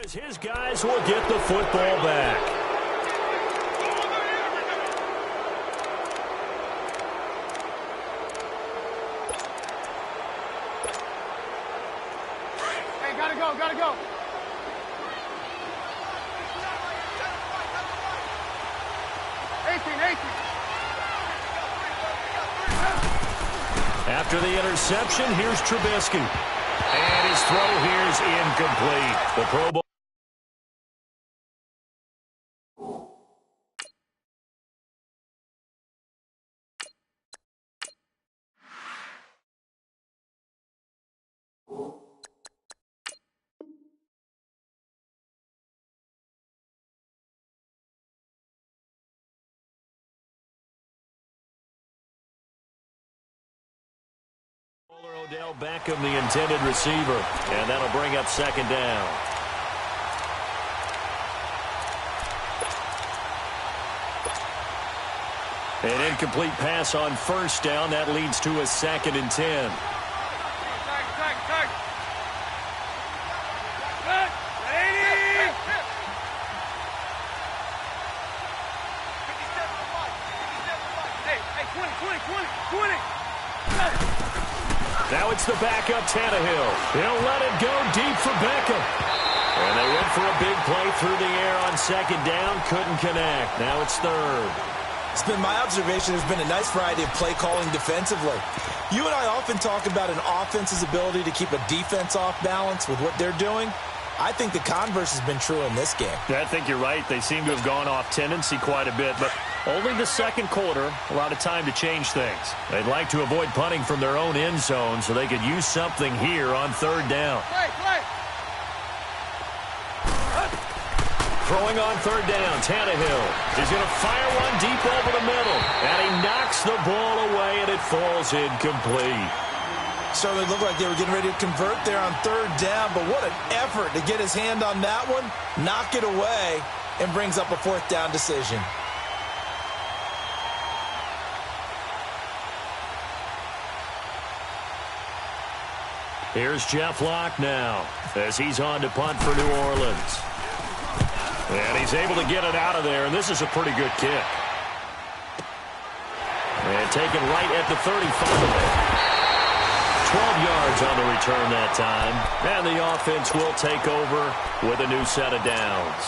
As his guys will get the football back. Hey, gotta go, gotta go. After the interception, here's Trubisky. And his throw here is incomplete. The Pro Bowl. Odell Beckham, the intended receiver, and that'll bring up second down. An incomplete pass on first down. That leads to a 2nd and 10. Now it's the backup, Tannehill. He'll let it go deep for Beckham. And they went for a big play through the air on second down. Couldn't connect. Now it's third. It's been my observation there's been a nice variety of play calling defensively. You and I often talk about an offense's ability to keep a defense off balance with what they're doing. I think the converse has been true in this game. Yeah, I think you're right. They seem to have gone off tendency quite a bit, but only the second quarter, a lot of time to change things. They'd like to avoid punting from their own end zone so they could use something here on third down. Throwing on third down, Tannehill is going to fire one deep over the middle, and he knocks the ball away, and it falls incomplete. Certainly looked like they were getting ready to convert there on third down, but what an effort to get his hand on that one, knock it away, and brings up a 4th down decision. Here's Jeff Locke now as he's on to punt for New Orleans. And he's able to get it out of there, and this is a pretty good kick. And taken right at the 35. 12 yards on the return that time. And the offense will take over with a new set of downs.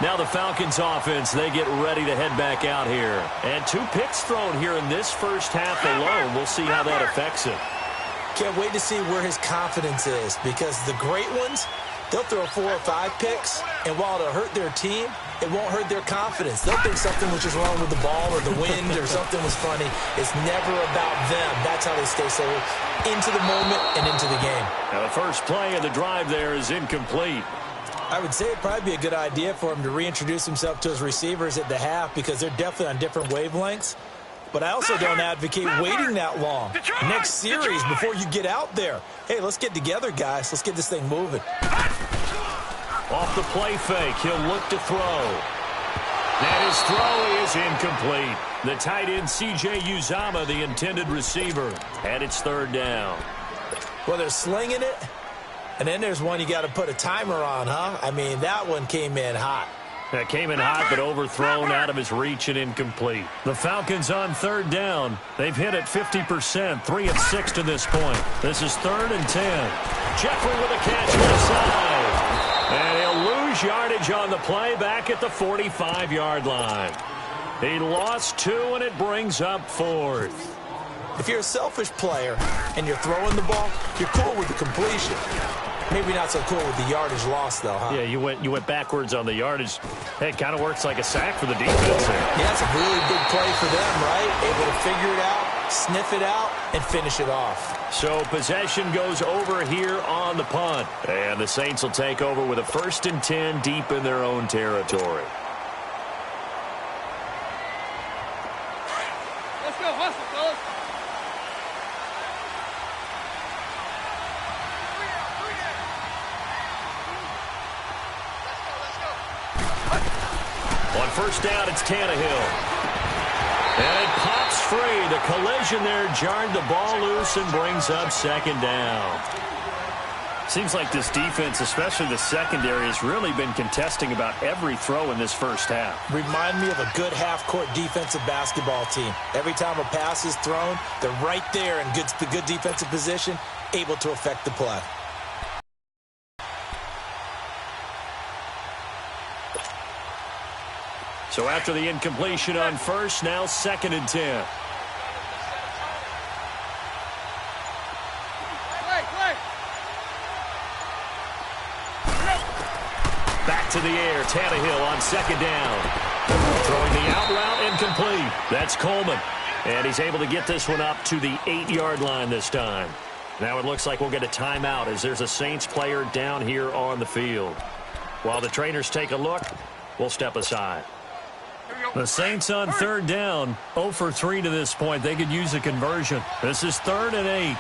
Now the Falcons offense, they get ready to head back out here. And 2 picks thrown here in this first half alone. We'll see how that affects him. Can't wait to see where his confidence is, because the great ones, they'll throw 4 or 5 picks, and while it'll hurt their team, it won't hurt their confidence. They'll think something was just wrong with the ball or the wind or something was funny. It's never about them. That's how they stay so into the moment and into the game. Now the first play of the drive there is incomplete. I would say it'd probably be a good idea for him to reintroduce himself to his receivers at the half, because they're definitely on different wavelengths. But I also don't advocate waiting that long. Next series, before you get out there. Hey, let's get together, guys. Let's get this thing moving. Off the play fake, he'll look to throw. And his throw is incomplete. The tight end, C.J. Uzomah, the intended receiver. And it's third down. Well, they're slinging it. And then there's one you got to put a timer on, huh? I mean, that one came in hot. That came in hot, but overthrown out of his reach and incomplete. The Falcons on third down. They've hit it 50%, 3 of 6 to this point. This is 3rd and 10. Jeffrey with a catch inside. And he'll lose yardage on the play back at the 45-yard line. He lost 2, and it brings up 4th. If you're a selfish player and you're throwing the ball, you're cool with the completion. Maybe not so cool with the yardage loss, though, huh? Yeah, you went backwards on the yardage. Hey, it kind of works like a sack for the defense there. Yeah, it's a really big play for them, right? Able to figure it out, sniff it out, and finish it off. So possession goes over here on the punt. And the Saints will take over with a 1st and 10 deep in their own territory. Let's go, hustle, fellas. On first down, it's Tannehill. And it pops free. The collision there jarred the ball loose and brings up second down. Seems like this defense, especially the secondary, has really been contesting about every throw in this first half. Remind me of a good half-court defensive basketball team. Every time a pass is thrown, they're right there in the good defensive position, able to affect the play. So after the incompletion on first, now 2nd and 10. Back to the air, Tannehill on 2nd down. Throwing the out route, incomplete. That's Coleman. And he's able to get this one up to the 8-yard line this time. Now it looks like we'll get a timeout as there's a Saints player down here on the field. While the trainers take a look, we'll step aside. The Saints on 3rd down, 0 for 3 to this point. They could use a conversion. This is 3rd and 8.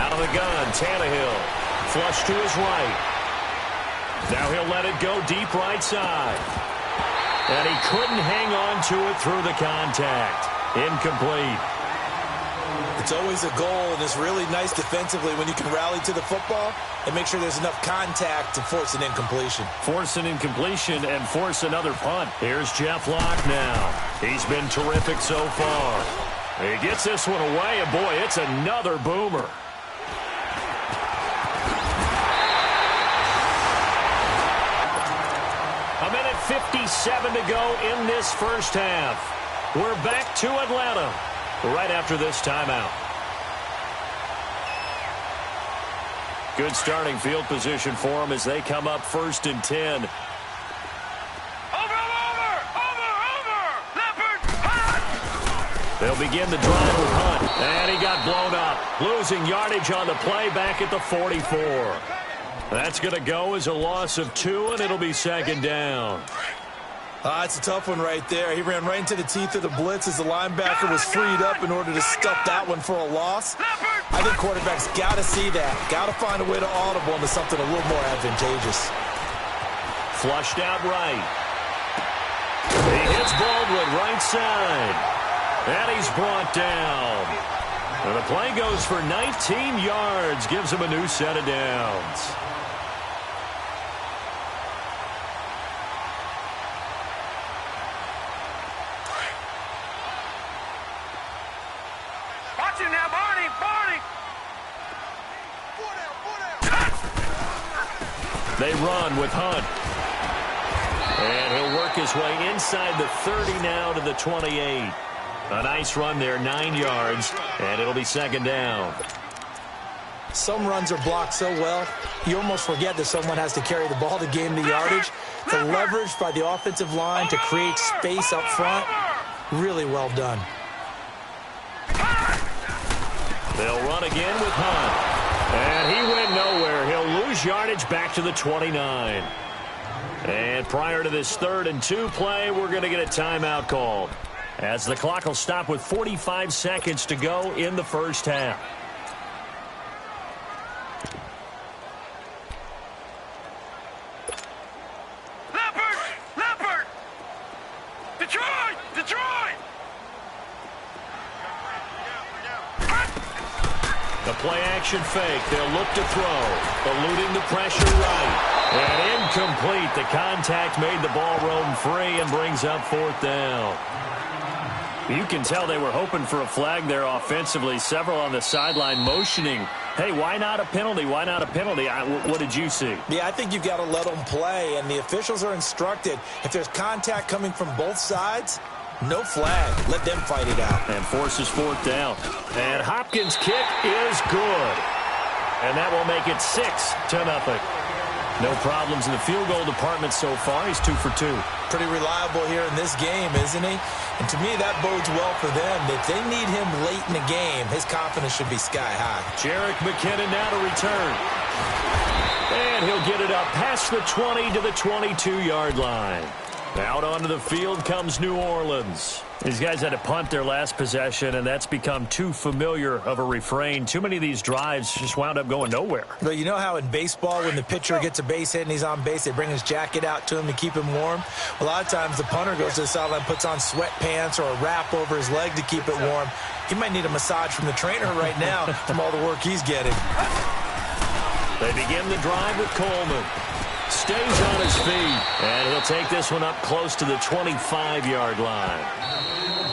Out of the gun, Tannehill. Flush to his right. Now he'll let it go deep right side. And he couldn't hang on to it through the contact. Incomplete. It's always a goal, and it's really nice defensively when you can rally to the football and make sure there's enough contact to force an incompletion. Force an incompletion and force another punt. Here's Jeff Locke now. He's been terrific so far. He gets this one away, and boy, it's another boomer. A minute 57 to go in this first half. We're back to Atlanta right after this timeout. Good starting field position for them as they come up 1st and 10. They'll begin the drive with Hunt. And he got blown up. Losing yardage on the play back at the 44. That's going to go as a loss of 2, and it'll be 2nd down. It's a tough one right there. He ran right into the teeth of the blitz as the linebacker was freed up in order to stuff that one for a loss. I think quarterbacks got to see that. Got to find a way to audible into something a little more advantageous. Flushed out right. He hits Baldwin right side. And he's brought down. And the play goes for 19 yards. Gives him a new set of downs. They run with Hunt. And he'll work his way inside the 30 now to the 28. A nice run there, 9 yards, and it'll be 2nd down. Some runs are blocked so well, you almost forget that someone has to carry the ball to gain the yardage. The leverage by the offensive line to create space up front, really well done. They'll run again with Hunt. And he went nowhere. He'll lose yardage back to the 29. And prior to this 3rd and 2 play, we're going to get a timeout called, as the clock will stop with 45 seconds to go in the first half. Leopard! Detroit! The play-action fake. They'll look to throw. Eluding the pressure right. And incomplete. The contact made the ball roam free and brings up 4th down. You can tell they were hoping for a flag there offensively. Several on the sideline motioning. Hey, why not a penalty? Why not a penalty? What did you see? Yeah, I think you've got to let them play, and the officials are instructed. If there's contact coming from both sides, no flag. Let them fight it out. And forces 4th down. And Hopkins' kick is good. And that will make it 6-0. No problems in the field goal department so far. He's 2 for 2. Pretty reliable here in this game, isn't he? And to me, that bodes well for them. If they need him late in the game, his confidence should be sky high. Jerick McKinnon now to return. And he'll get it up past the 20 to the 22-yard line. Out onto the field comes New Orleans. These guys had to punt their last possession, and that's become too familiar of a refrain. Too many of these drives just wound up going nowhere. But you know how in baseball, when the pitcher gets a base hit and he's on base, they bring his jacket out to him to keep him warm? A lot of times the punter goes to the sideline, puts on sweatpants or a wrap over his leg to keep it warm. He might need a massage from the trainer right now from all the work he's getting. They begin the drive with Coleman. Stays on his feet, and he'll take this one up close to the 25-yard line.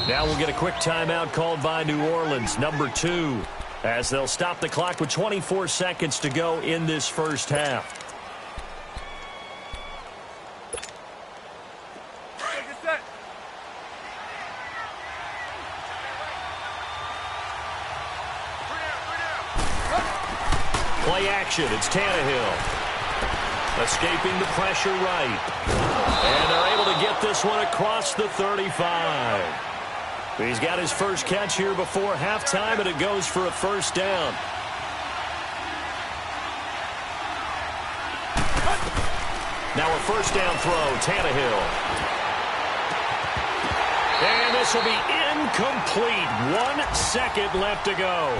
Now we'll get a quick timeout called by New Orleans, number 2, as they'll stop the clock with 24 seconds to go in this first half. Play action, it's Tannehill. Escaping the pressure right. And they're able to get this one across the 35. He's got his first catch here before halftime, and it goes for a first down. Now a first down throw, Tannehill. And this will be incomplete. 1 second left to go.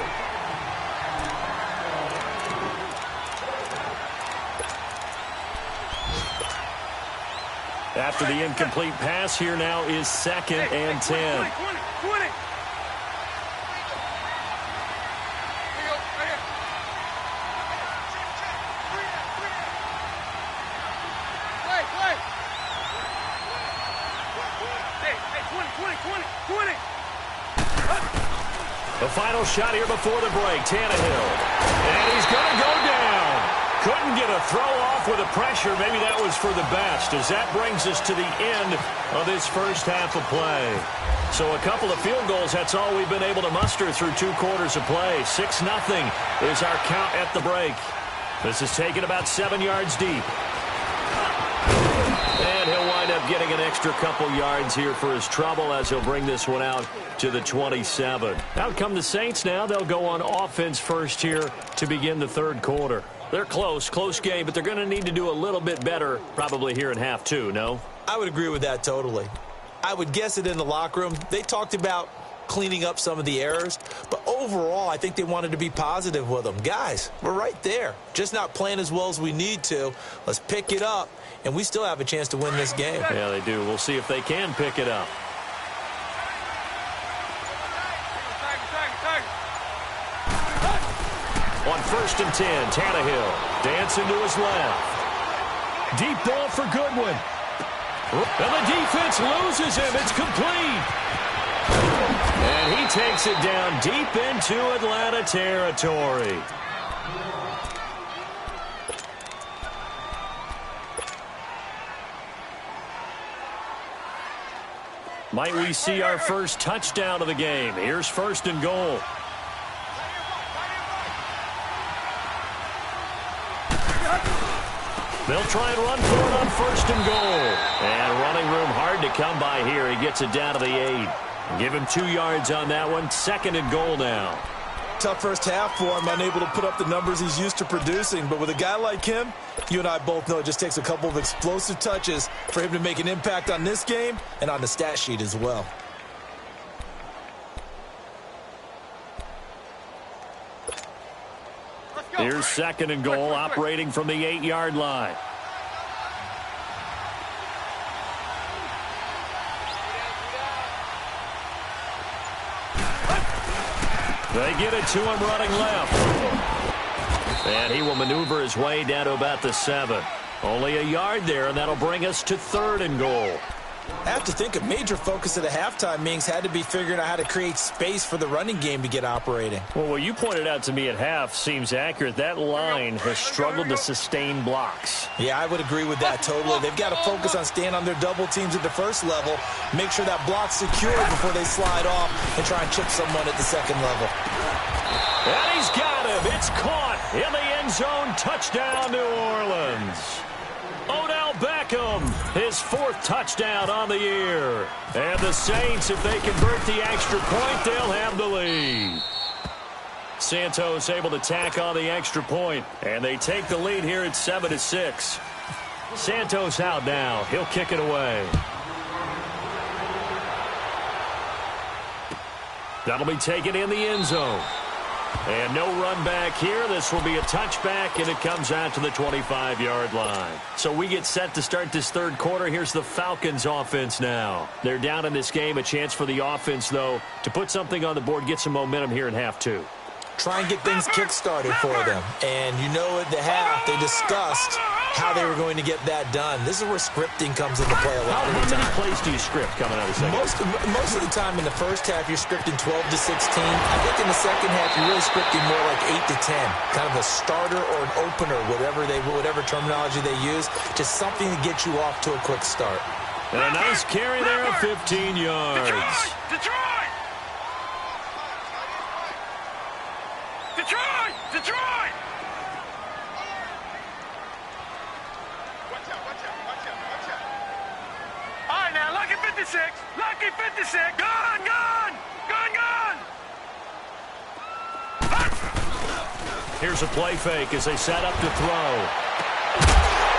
After the incomplete pass, here now is 2nd and 10. The final shot here before the break, Tannehill. And he's going to go down. Couldn't get a throw off with the pressure. Maybe that was for the best, as that brings us to the end of this first half of play. So a couple of field goals, that's all we've been able to muster through 2 quarters of play. 6-0 is our count at the break. This is taken about 7 yards deep. And he'll wind up getting an extra couple yards here for his trouble as he'll bring this one out to the 27. Out come the Saints now. They'll go on offense first here to begin the third quarter. They're close game, but they're going to need to do a little bit better probably here in half 2, no? I would agree with that totally. I would guess it in the locker room. They talked about cleaning up some of the errors, but overall, I think they wanted to be positive with them. Guys, we're right there. Just not playing as well as we need to. Let's pick it up, and we still have a chance to win this game. Yeah, they do. We'll see if they can pick it up. On 1st and 10, Tannehill dancing to his left. Deep ball for Goodwin. And the defense loses him. It's complete. And he takes it down deep into Atlanta territory. Might we see our first touchdown of the game? Here's 1st and goal. They'll try and run for it on 1st and goal. And running room hard to come by here. He gets it down to the 8. Give him 2 yards on that one. 2nd and goal now. Tough first half for him, unable to put up the numbers he's used to producing. But with a guy like him, you and I both know it just takes a couple of explosive touches for him to make an impact on this game and on the stat sheet as well. Here's 2nd and goal, operating from the 8-yard line. They get it to him running left. And he will maneuver his way down to about the 7. Only a yard there, and that'll bring us to 3rd and goal. I have to think a major focus of the halftime meetings had to be figuring out how to create space for the running game to get operating. Well, what you pointed out to me at half seems accurate. That line has struggled to sustain blocks. Yeah, I would agree with that totally. They've got to focus on staying on their double teams at the first level, make sure that block's secure before they slide off and try and chip someone at the second level. And he's got him. It's caught in the end zone. Touchdown, New Orleans. Odell Beckham, his 4th touchdown on the year. And the Saints, if they convert the extra point, they'll have the lead. Santos able to tack on the extra point, and they take the lead here at 7-6. Santos out now. He'll kick it away. That'll be taken in the end zone. And no run back here. This will be a touchback, and it comes out to the 25-yard line. So we get set to start this third quarter. Here's the Falcons offense now. They're down in this game. A chance for the offense, though, to put something on the board, get some momentum here in half two. Try and get things kick-started for them. And you know at the half, they discussed how they were going to get that done. This is where scripting comes into play a lot of the time. How many plays do you script coming out of the second? Most of the time in the first half, you're scripting 12 to 16. I think in the second half, you're really scripting more like 8 to 10. Kind of a starter or an opener, whatever terminology they use. Just something to get you off to a quick start. And a nice carry there of 15 yards. Detroit! All right, now, lucky 56. Lucky 56. Gone! Here's a play fake as they set up to throw.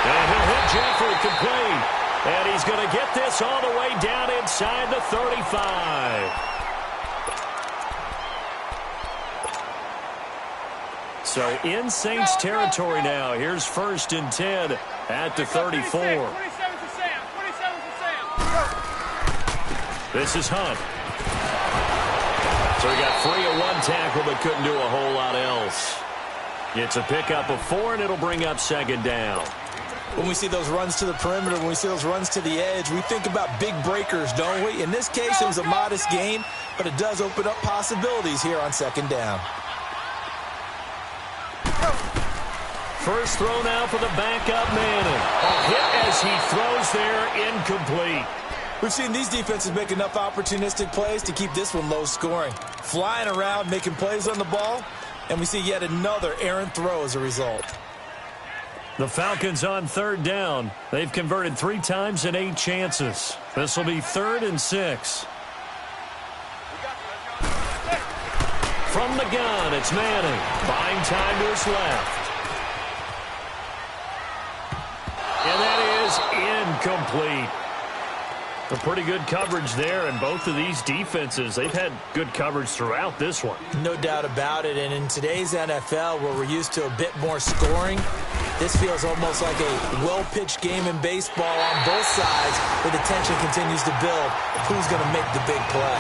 And he'll hit Jeffrey complete. And he's going to get this all the way down inside the 35. So in Saints territory now. Here's 1st and 10 at the 34. 27 to Sam. 27 to Sam. This is Hunt. So he got free of one tackle but couldn't do a whole lot else. It's a pickup of 4, and it'll bring up 2nd down. When we see those runs to the perimeter, when we see those runs to the edge, we think about big breakers, don't we? In this case, it was a modest gain, but it does open up possibilities here on 2nd down. First throw now for the backup Manning. A hit as he throws there, incomplete. We've seen these defenses make enough opportunistic plays to keep this one low scoring. Flying around, making plays on the ball, and we see yet another errant throw as a result. The Falcons on 3rd down. They've converted 3 times in 8 chances. This will be 3rd and 6. From the gun, it's Manning. Buying time to his left. And that is incomplete. A pretty good coverage there, and both of these defenses, they've had good coverage throughout this one. No doubt about it, and in today's NFL, where we're used to a bit more scoring, this feels almost like a well-pitched game in baseball on both sides, where the tension continues to build of who's going to make the big play.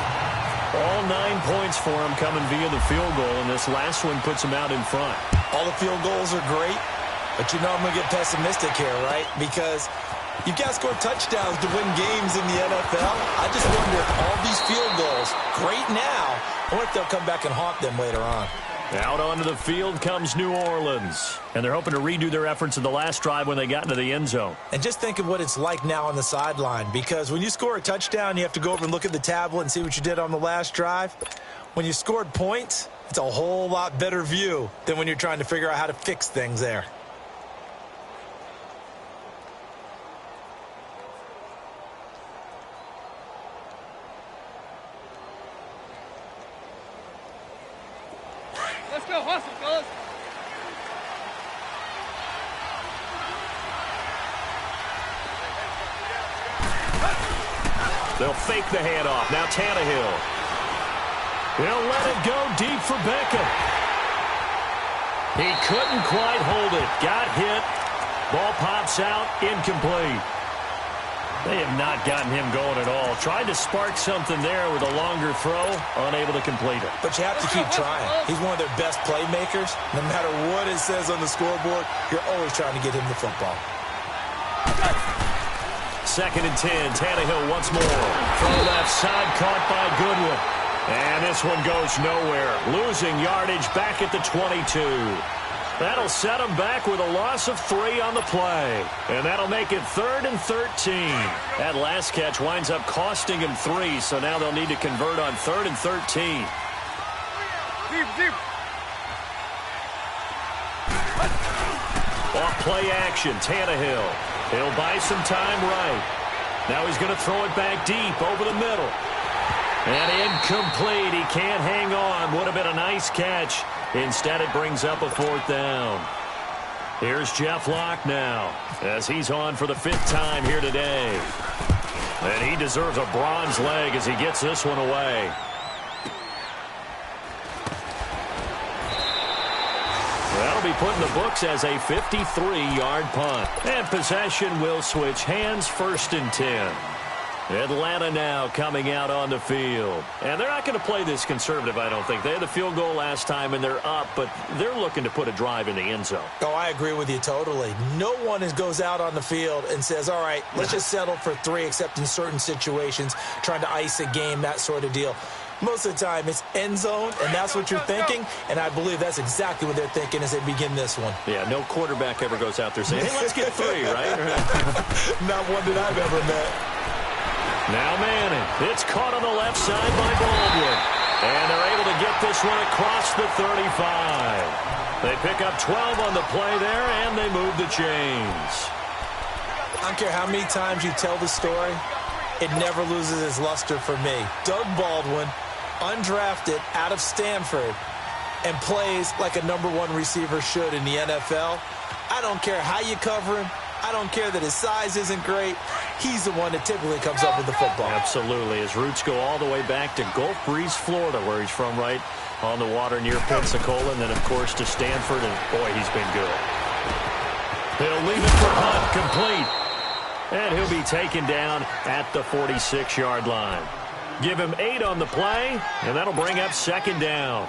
All 9 points for him coming via the field goal, and this last one puts him out in front. All the field goals are great, but you know I'm going to get pessimistic here, right? Because you've got to score touchdowns to win games in the NFL. I just wonder if all these field goals, great now, I wonder if they'll come back and haunt them later on. Out onto the field comes New Orleans. And they're hoping to redo their efforts in the last drive when they got into the end zone. And just think of what it's like now on the sideline. Because when you score a touchdown, you have to go over and look at the tablet and see what you did on the last drive. When you scored points, it's a whole lot better view than when you're trying to figure out how to fix things there. Let's go, hustle, fellas. They'll fake the handoff. Now Tannehill. He'll let it go deep for Beckham. He couldn't quite hold it. Got hit. Ball pops out. Incomplete. They have not gotten him going at all. Tried to spark something there with a longer throw. Unable to complete it. But you have to keep trying. He's one of their best playmakers. No matter what it says on the scoreboard, you're always trying to get him the football. 2nd and 10. Tannehill once more. From the left side, caught by Goodwin. And this one goes nowhere. Losing yardage back at the 22. That'll set him back with a loss of 3 on the play. And that'll make it 3rd and 13. That last catch winds up costing him 3, so now they'll need to convert on 3rd and 13. Deep. Off play action, Tannehill. He'll buy some time right. Now he's going to throw it back deep over the middle. And incomplete. He can't hang on. Would have been a nice catch. Instead, it brings up a 4th down. Here's Jeff Locke now, as he's on for the 5th time here today. And he deserves a bronze leg as he gets this one away. That'll be put in the books as a 53-yard punt. And possession will switch hands, 1st and 10. Atlanta now coming out on the field. And they're not going to play this conservative, I don't think. They had the field goal last time, and they're up, but they're looking to put a drive in the end zone. Oh, I agree with you totally. No one goes out on the field and says, all right, let's just settle for 3, except in certain situations, trying to ice a game, that sort of deal. Most of the time, it's end zone, and that's what you're thinking, and I believe that's exactly what they're thinking as they begin this one. Yeah, no quarterback ever goes out there saying, hey, let's get 3, right? Not one that I've ever met. Now Manning. It's caught on the left side by Baldwin. And they're able to get this one across the 35. They pick up 12 on the play there, and they move the chains. I don't care how many times you tell the story, it never loses its luster for me. Doug Baldwin, undrafted out of Stanford, and plays like a #1 receiver should in the NFL. I don't care how you cover him. I don't care that his size isn't great. He's the one that typically comes up with the football. Absolutely. His roots go all the way back to Gulf Breeze, Florida, where he's from, right on the water near Pensacola, and then, of course, to Stanford, and, boy, he's been good. He'll leave it for punt, complete. And he'll be taken down at the 46-yard line. Give him 8 on the play, and that'll bring up 2nd down.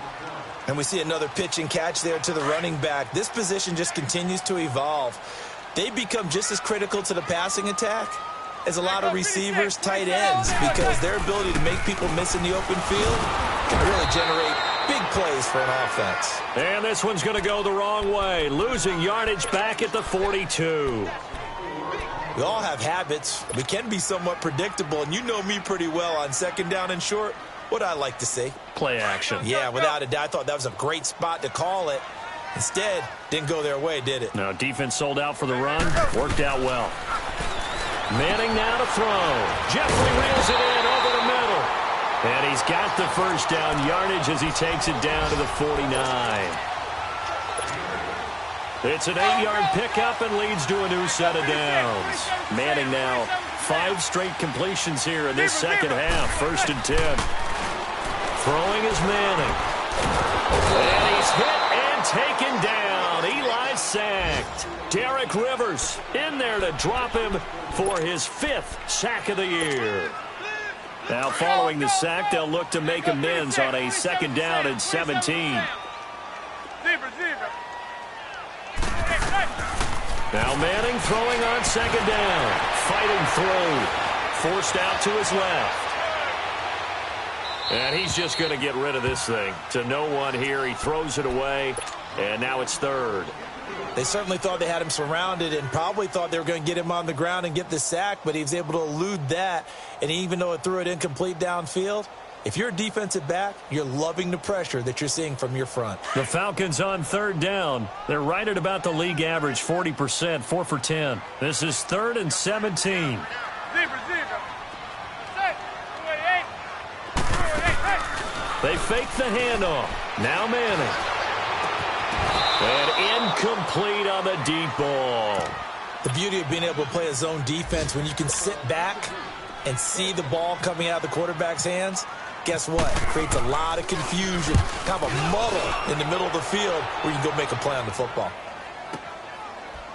And we see another pitch and catch there to the running back. This position just continues to evolve. They become just as critical to the passing attack as a lot of receivers, tight ends, because their ability to make people miss in the open field can really generate big plays for an offense. And this one's going to go the wrong way, losing yardage back at the 42. We all have habits. We can be somewhat predictable, and you know me pretty well on 2nd down and short. What I like to see. Play action. Yeah, without a doubt. I thought that was a great spot to call it. Instead, didn't go their way, did it? No, defense sold out for the run. Worked out well. Manning now to throw. Jeffrey reels it in over the middle. And he's got the 1st down yardage as he takes it down to the 49. It's an 8-yard pickup and leads to a new set of downs. Manning now 5 straight completions here in this 2nd half. 1st and 10. Throwing is Manning. And he's hit and taken down. Eli sacked. Derek Rivers in there to drop him for his 5th sack of the year. Now following the sack, they'll look to make amends on a 2nd down and 17. Now Manning throwing on 2nd down. Fighting through. Forced out to his left. And he's just going to get rid of this thing. To no one here. He throws it away. And now it's 3rd. They certainly thought they had him surrounded and probably thought they were going to get him on the ground and get the sack, but he was able to elude that. And even though it threw it incomplete downfield, if you're a defensive back, you're loving the pressure that you're seeing from your front. The Falcons on 3rd down. They're right at about the league average, 40%, 4 for 10. This is 3rd and 17. They fake the handoff. Now Manning. And incomplete on the deep ball. The beauty of being able to play a zone defense when you can sit back and see the ball coming out of the quarterback's hands, guess what? It creates a lot of confusion, kind of a muddle in the middle of the field where you can go make a play on the football.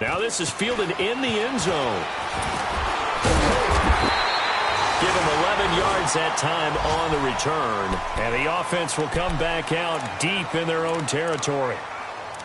Now this is fielded in the end zone. Give him 11 yards that time on the return. And the offense will come back out deep in their own territory.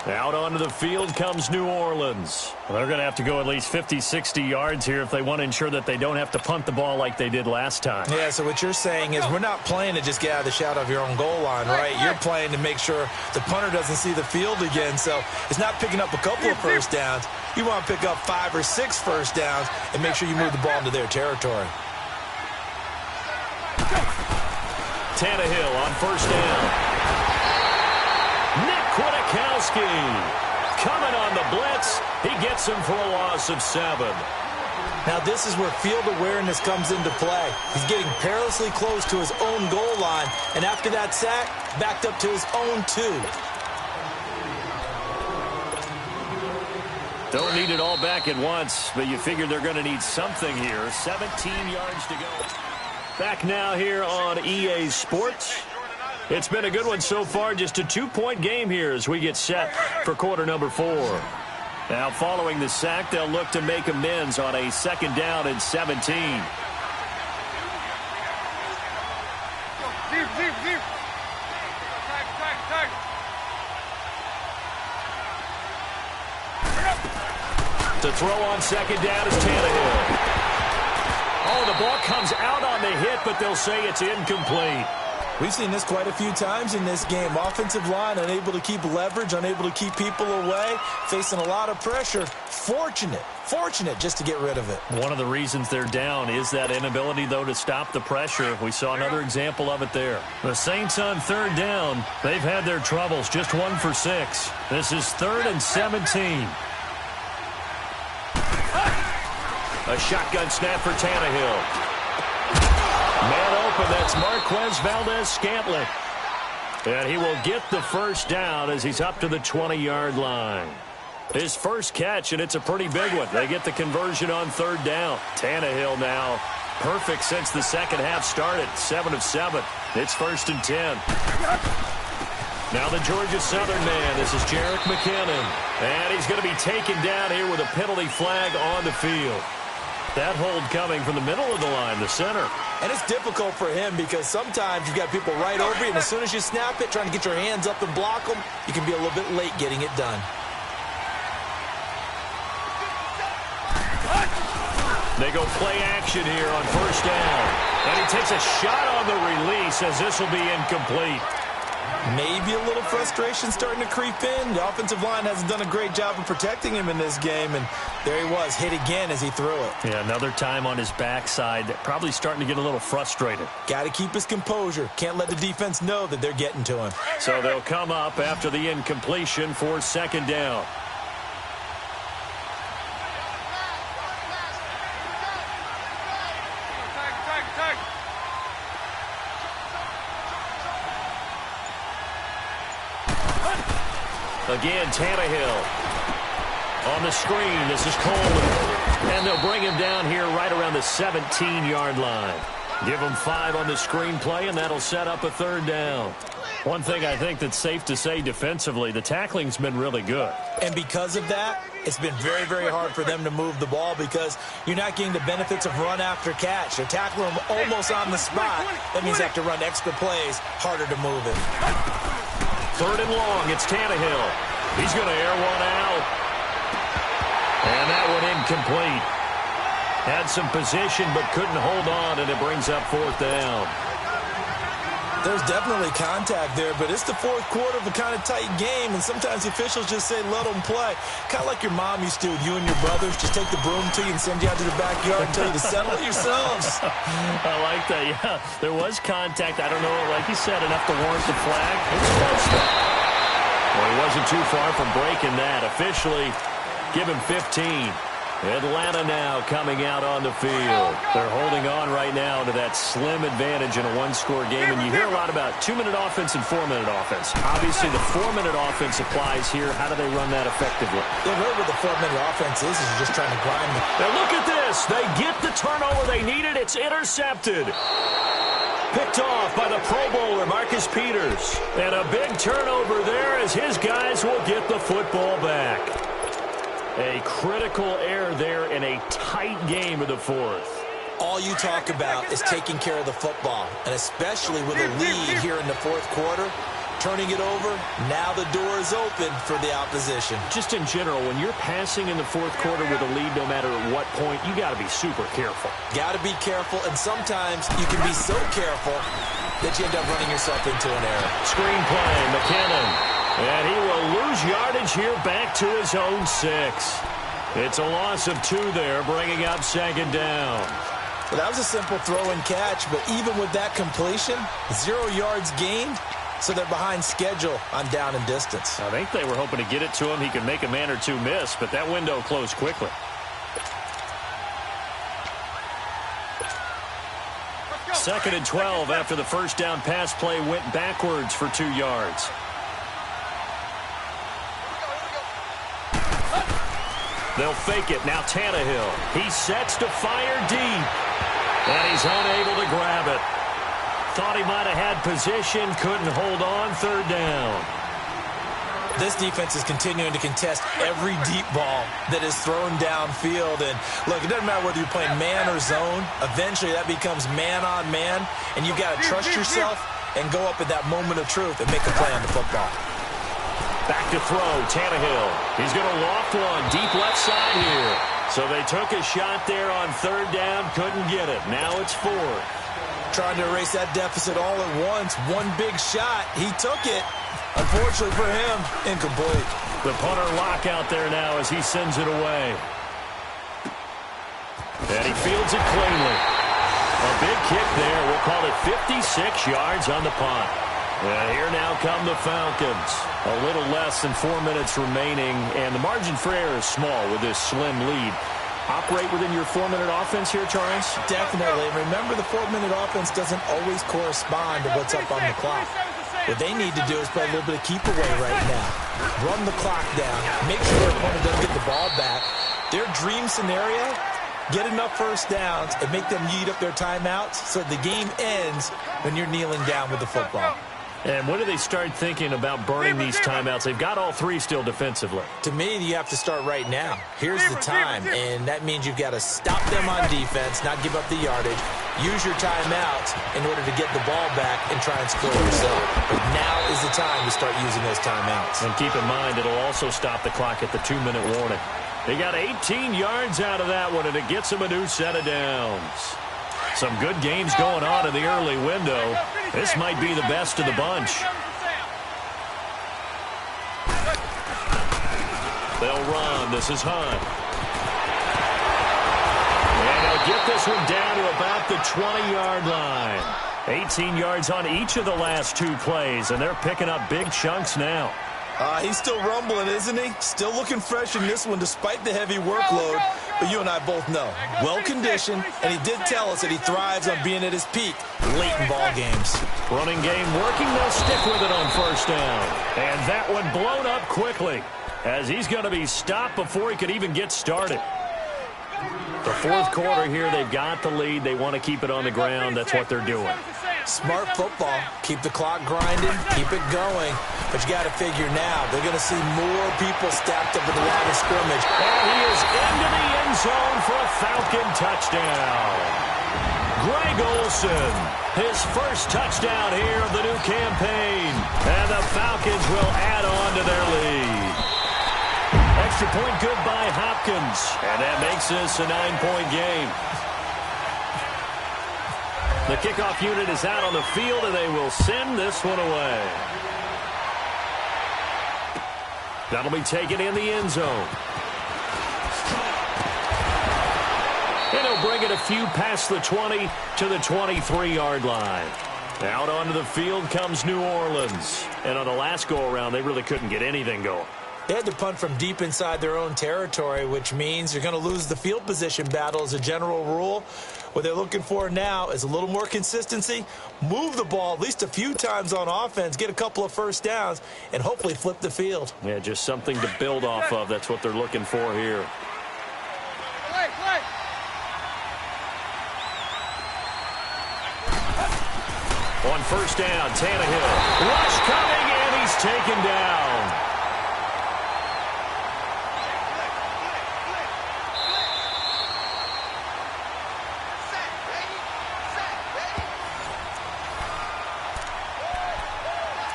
Out onto the field comes New Orleans. Well, they're going to have to go at least 50, 60 yards here if they want to ensure that they don't have to punt the ball like they did last time. Yeah, so what you're saying is we're not playing to just get out of the shadow of your own goal line, right? You're playing to make sure the punter doesn't see the field again. So it's not picking up a couple of 1st downs. You want to pick up 5 or 6 1st downs and make sure you move the ball into their territory. Tannehill on 1st down. Nick Kwiatkowski coming on the blitz. He gets him for a loss of 7. Now this is where field awareness comes into play. He's getting perilously close to his own goal line, and after that sack, backed up to his own 2. Don't need it all back at once, but you figure they're going to need something here. 17 yards to go. Back now here on EA Sports. It's been a good one so far. Just a 2-point game here as we get set for quarter number 4. Now, following the sack, they'll look to make amends on a 2nd down and 17. To throw on 2nd down is Tannehill. Oh, the ball comes out on the hit, but they'll say it's incomplete. We've seen this quite a few times in this game. Offensive line unable to keep leverage, unable to keep people away, facing a lot of pressure. Fortunate just to get rid of it. One of the reasons they're down is that inability, though, to stop the pressure. We saw another example of it there. The Saints on 3rd down. They've had their troubles, just 1 for 6. This is 3rd and 17. A shotgun snap for Tannehill. Man open, that's Marquez Valdez-Scantling. And he will get the first down as he's up to the 20-yard line. His first catch, and it's a pretty big one. They get the conversion on 3rd down. Tannehill now perfect since the second half started. 7 of 7. It's 1st and 10. Now the Georgia Southern man. This is Jerick McKinnon. And he's going to be taken down here with a penalty flag on the field. That hold coming from the middle of the line, the center. And it's difficult for him because sometimes you've got people right over you, and as soon as you snap it, trying to get your hands up and block them, you can be a little bit late getting it done. They go play action here on 1st down. And he takes a shot on the release as this will be incomplete. Maybe a little frustration starting to creep in. The offensive line hasn't done a great job of protecting him in this game, and there he was, hit again as he threw it. Yeah, another time on his backside, probably starting to get a little frustrated. Got to keep his composure. Can't let the defense know that they're getting to him. So they'll come up after the incompletion for 2nd down. Again, Tannehill on the screen. This is Coleman. And they'll bring him down here right around the 17-yard line. Give him 5 on the screen play, and that'll set up a 3rd down. One thing I think that's safe to say defensively, the tackling's been really good. And because of that, it's been very, very hard for them to move the ball because you're not getting the benefits of run after catch. They're tackling him almost on the spot. That means they have to run extra plays, harder to move it. 3rd and long, it's Tannehill. He's going to air one out. And that one incomplete. Had some position but couldn't hold on, and it brings up 4th down. There's definitely contact there, but it's the 4th quarter of a kind of tight game, and sometimes the officials just say let them play. Kind of like your mom used to with you and your brothers. Just take the broom to you and send you out to the backyard and tell you to settle it yourselves. I like that, yeah. There was contact. I don't know, like you said, enough to warrant the flag. It's close though. Well, he wasn't too far from breaking that. Officially, give him 15. Atlanta now coming out on the field. They're holding on right now to that slim advantage in a 1-score game. And you hear a lot about 2-minute offense and 4-minute offense. Obviously, the 4-minute offense applies here. How do they run that effectively? The way with the 4-minute offense is you're just trying to grind them. Now look at this. They get the turnover they needed. It's intercepted. Picked off by the Pro Bowler, Marcus Peters. And a big turnover there as his guys will get the football back. A critical error there in a tight game of the 4th. All you talk about is taking care of the football, and especially with a lead here in the 4th quarter, turning it over, now the door is open for the opposition. Just in general, when you're passing in the 4th quarter with a lead, no matter at what point, you got to be super careful. Got to be careful, and sometimes you can be so careful that you end up running yourself into an error. Screen play, McKinnon. And he will lose yardage here back to his own 6. It's a loss of 2 there, bringing up 2nd down. Well, that was a simple throw and catch, but even with that completion, 0 yards gained, so they're behind schedule on down and distance. I think they were hoping to get it to him. He could make a man or two miss, but that window closed quickly. 2nd and 12 after the first down pass play went backwards for 2 yards. They'll fake it. Now Tannehill. He sets to fire deep. And he's unable to grab it. Thought he might have had position. Couldn't hold on. Third down. This defense is continuing to contest every deep ball that is thrown downfield. And, look, it doesn't matter whether you're playing man or zone. Eventually, that becomes man on man. And you've got to trust yourself and go up at that moment of truth and make a play on the football. Back to throw. Tannehill. He's going to loft one. Deep left side here. So they took a shot there on third down. Couldn't get it. Now it's fourth. Trying to erase that deficit all at once. One big shot. He took it. Unfortunately for him, incomplete. The punter lock out there now as he sends it away. And he fields it cleanly. A big kick there. We'll call it 56 yards on the punt. And here now come the Falcons. A little less than 4 minutes remaining, and the margin for error is small with this slim lead. Operate within your 4-minute offense here, Charles? Definitely. Remember, the 4-minute offense doesn't always correspond to what's up on the clock. What they need to do is play a little bit of keep away right now. Run the clock down. Make sure their opponent doesn't get the ball back. Their dream scenario, get enough first downs and make them eat up their timeouts so the game ends when you're kneeling down with the football. And when do they start thinking about burning these timeouts? They've got all three still defensively. To me, you have to start right now. Here's the time, and that means you've got to stop them on defense, not give up the yardage, use your timeouts in order to get the ball back and try and score yourself. But now is the time to start using those timeouts. And keep in mind, it'll also stop the clock at the 2-minute warning. They got 18 yards out of that one, and it gets them a new set of downs. Some good games going on in the early window. This might be the best of the bunch. They'll run. This is Hunt. And they'll get this one down to about the 20-yard line. 18 yards on each of the last two plays, and they're picking up big chunks now. He's still rumbling, isn't he? Still looking fresh in this one despite the heavy workload. But you and I both know, well-conditioned, and he did tell us that he thrives on being at his peak late in ball games. Running game working. They'll stick with it on first down. And that one blown up quickly as he's going to be stopped before he could even get started. The fourth quarter here, they've got the lead. They want to keep it on the ground. That's what they're doing. Smart football. Keep the clock grinding. Keep it going. But you got to figure now, they're going to see more people stacked up at the line of scrimmage. And he is into the end zone for a Falcon touchdown. Greg Olsen, his first touchdown here of the new campaign. And the Falcons will add on to their lead. Extra point good by Hopkins. And that makes this a 9-point game. The kickoff unit is out on the field, and they will send this one away. That'll be taken in the end zone. And he'll bring it a few past the 20 to the 23-yard line. Out onto the field comes New Orleans. And on the last go-around, they really couldn't get anything going. They had to punt from deep inside their own territory, which means you're going to lose the field position battle as a general rule. What they're looking for now is a little more consistency, move the ball at least a few times on offense, get a couple of first downs, and hopefully flip the field. Yeah, just something to build off of. That's what they're looking for here. On first down, Tannehill. Rush coming, and he's taken down.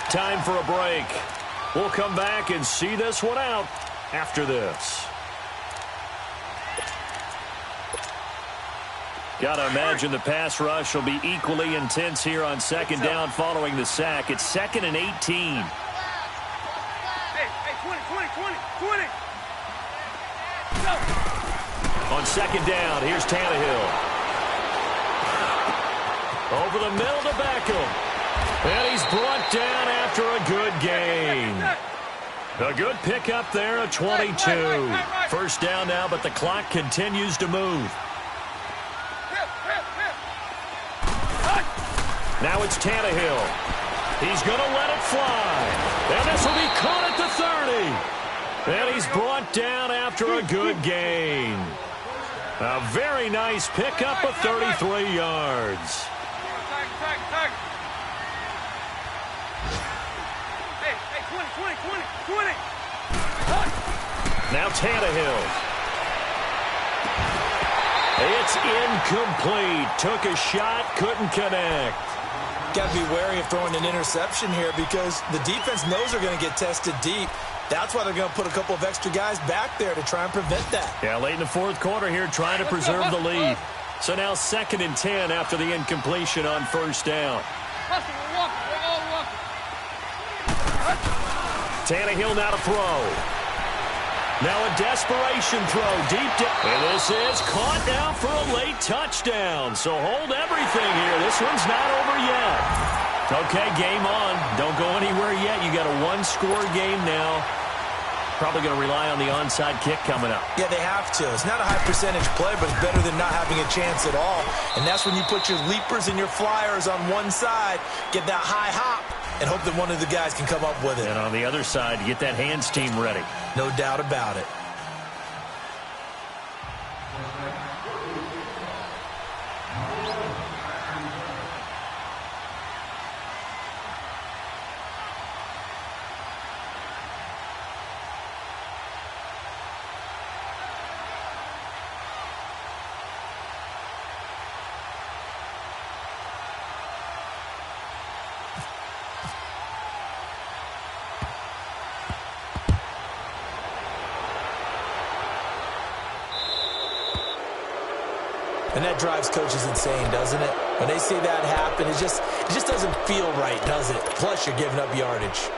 Time for a break. We'll come back and see this one out after this. Got to imagine the pass rush will be equally intense here on second down following the sack. It's 2nd and 18. Hey, 20. Go. On second down, here's Tannehill. Over the middle to Beckham. And he's brought down after a good gain. A good pickup there, a 22. First down now, but the clock continues to move. Now it's Tannehill. He's going to let it fly. And this will be caught at the 30. And he's brought down after a good gain. A very nice pickup of 33 yards. Hey, 20. Now Tannehill. It's incomplete. Took a shot, couldn't connect. Got to be wary of throwing an interception here because the defense knows they're going to get tested deep. That's why they're going to put a couple of extra guys back there to try and prevent that. Yeah, late in the fourth quarter here, trying to preserve the lead. So now 2nd and 10 after the incompletion on 1st down. Tannehill now to throw. Now a desperation throw deep down. And this is caught now for a late touchdown. So hold everything here. This one's not over yet. Okay, game on. Don't go anywhere yet. You got a one-score game now. Probably going to rely on the onside kick coming up. Yeah, they have to. It's not a high percentage play, but it's better than not having a chance at all. And that's when you put your leapers and your flyers on one side, get that high hop, and hope that one of the guys can come up with it. And on the other side, get that hands team ready. No doubt about it. And that drives coaches insane, doesn't it? When they see that happen, it just doesn't feel right, does it? Plus, you're giving up yardage.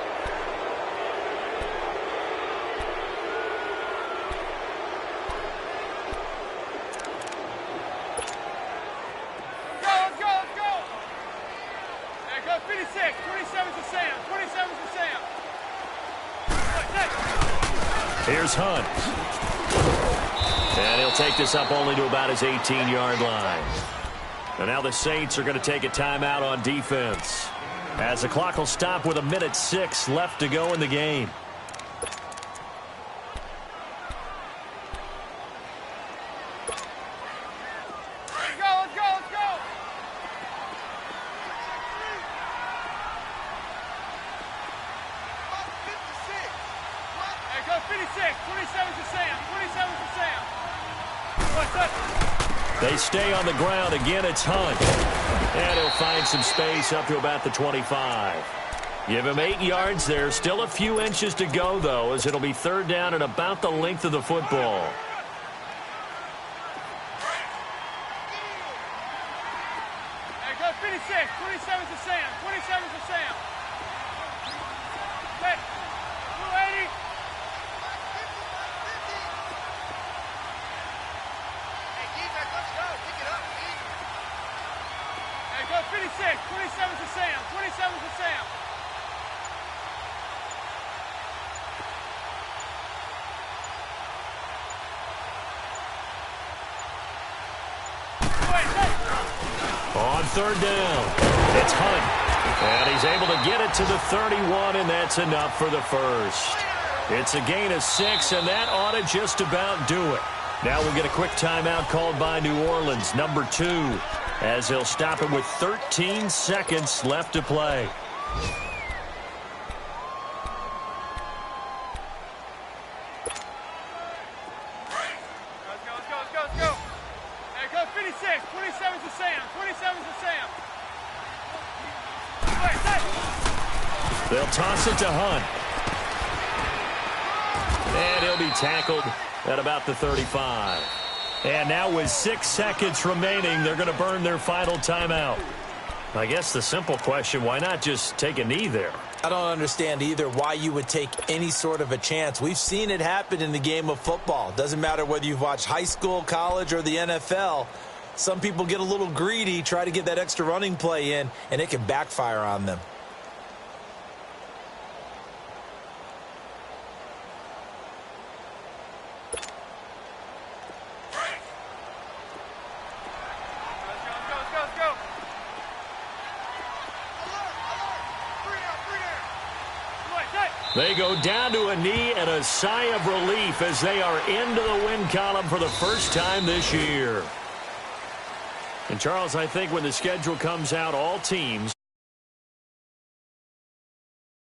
Let's go. There goes 56. 27's to Sam. 27's to Sam. Here's Hunt. And he'll take this up only to about his 18-yard line. And now the Saints are going to take a timeout on defense, as the clock will stop with 1:06 left to go in the game. Let's go. There goes 56. 27's to Sam. 27's to Sam. They stay on the ground. Again, it's Hunt. And he'll find some space up to about the 25. Give him 8 yards there. Still a few inches to go, though, as it'll be 3rd down and about the length of the football. There goes 56. 27's to Sam. 27's to Sam. Hey, 280. There goes 56. 27's to Sam. 27's to Sam. On 3rd down, it's Hunt. And he's able to get it to the 31, and that's enough for the first. It's a gain of 6, and that ought to just about do it. Now we'll get a quick timeout called by New Orleans, number 2, as they'll stop it with 13 seconds left to play. Let's go. There goes 56. 27's to Sam. 27's to Sam. They'll toss it to Hunt. And he'll be tackled at about the 35. And now with 6 seconds remaining, they're going to burn their final timeout. I guess the simple question, why not just take a knee there? I don't understand either why you would take any sort of a chance. We've seen it happen in the game of football. Doesn't matter whether you've watched high school, college, or the NFL. Some people get a little greedy, try to get that extra running play in, and it can backfire on them. They go down to a knee and a sigh of relief as they are into the win column for the first time this year. And, Charles, I think when the schedule comes out, all teams